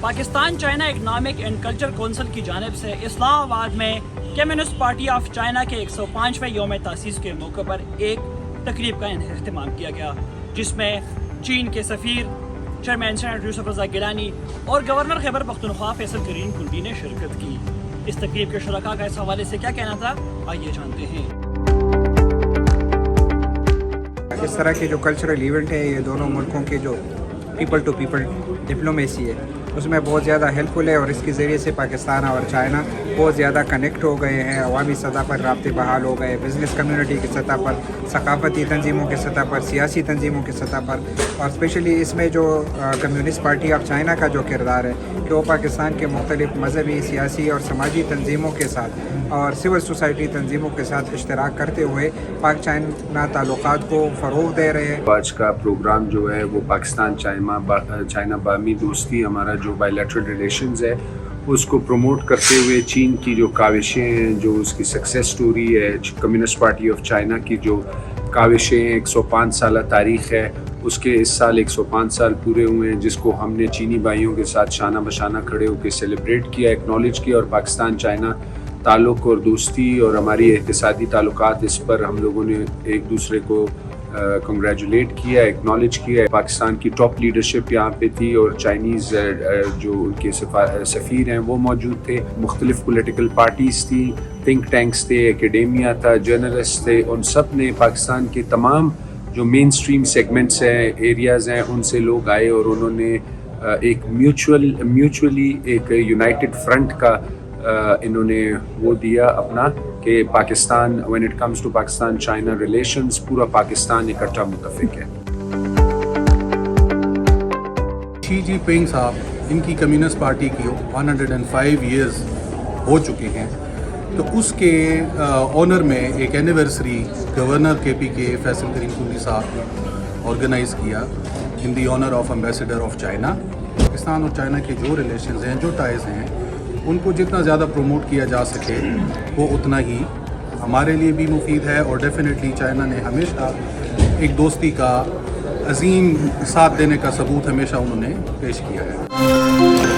Pakistan China economic and culture council کی جانب سے اسلام آباد میں کمیونسٹ پارٹی آف چائنا کے 105ویں یوم تاسیس کے موقع پر ایک تقریب کا اہتمام کیا گیا، جس میں چین کے سفیر چیئرمین سینٹ یوسف رضا گیلانی اور گورنر خیبر پختونخوا فیصل کریم کنڈی نے شرکت کی۔ اس تقریب کے شرکاء کا اس حوالے سے کیا کہنا تھا، آئیے جانتے ہیں۔ اس طرح کے جو کلچرل ایونٹ ہے، یہ دونوں ملکوں کے جو پیپل ٹو پیپل ڈپلومیسی ہے، اس میں بہت زیادہ ہیلپ فل ہے، اور اس کے ذریعے سے پاکستان اور چائنا بہت زیادہ کنیکٹ ہو گئے ہیں، عوامی سطح پر رابطے بحال ہو گئے، بزنس کمیونٹی کی سطح پر، ثقافتی تنظیموں کی سطح پر، سیاسی تنظیموں کی سطح پر، اور اسپیشلی اس میں جو کمیونسٹ پارٹی آف چائنا کا جو کردار ہے کہ وہ پاکستان کے مختلف مذہبی، سیاسی اور سماجی تنظیموں کے ساتھ اور سول سوسائٹی تنظیموں کے ساتھ اشتراک کرتے ہوئے پاک چائنا تعلقات کو فروغ دے رہے ہیں۔ آج کا پروگرام جو ہے وہ پاکستان چائنا باہمی دوستی، ہمارا جو بائی لیٹرل ریلیشنز ہے اس کو پروموٹ کرتے ہوئے چین کی جو کاوشیں ہیں، جو اس کی سکسیس سٹوری ہے، کمیونسٹ پارٹی آف چائنا کی جو کاوشیں ہیں، 105 سالہ تاریخ ہے، اس کے اس سال 105 سال پورے ہوئے ہیں، جس کو ہم نے چینی بھائیوں کے ساتھ شانہ بشانہ کھڑے ہو کے سیلیبریٹ کیا، ایکنالج کیا، اور پاکستان چائنا تعلق اور دوستی اور ہماری اقتصادی تعلقات، اس پر ہم لوگوں نے ایک دوسرے کو کنگریچولیٹ کیا، ایکنالج کیا۔ پاکستان کی ٹاپ لیڈرشپ یہاں پہ تھی، اور چائنیز جو ان کے سفیر ہیں وہ موجود تھے، مختلف پولیٹیکل پارٹیز تھی، تھنک ٹینکس تھے، ایکیڈیمیا تھا، جرنلسٹ تھے، ان سب نے پاکستان کے تمام جو مین سٹریم سیگمنٹس ہیں، ایریاز ہیں، ان سے لوگ آئے، اور انہوں نے ایک میوچولی ایک یونائٹڈ فرنٹ کا انہوں نے وہ دیا اپنا، کہ Pakistan when it comes to Pakistan China relations, پورا پاکستان اکٹھا متفق ہے۔ شی جی پنگ صاحب، ان کی کمیونسٹ پارٹی کی 105 ایئرز ہو چکے ہیں، تو اس کے آنر میں ایک اینیورسری گورنر کے پی کے فیصل کریم کنڈی صاحب نے آرگنائز کیا in the honour of ambassador of China. Pakistan اور چائنا کے جو ریلیشنز ہیں، جو ٹائز ہیں، ان کو جتنا زیادہ پروموٹ کیا جا سکے وہ اتنا ہی ہمارے لیے بھی مفید ہے، اور ڈیفینیٹلی چائنا نے ہمیشہ ایک دوستی کا عظیم ساتھ دینے کا ثبوت ہمیشہ انہوں نے پیش کیا ہے۔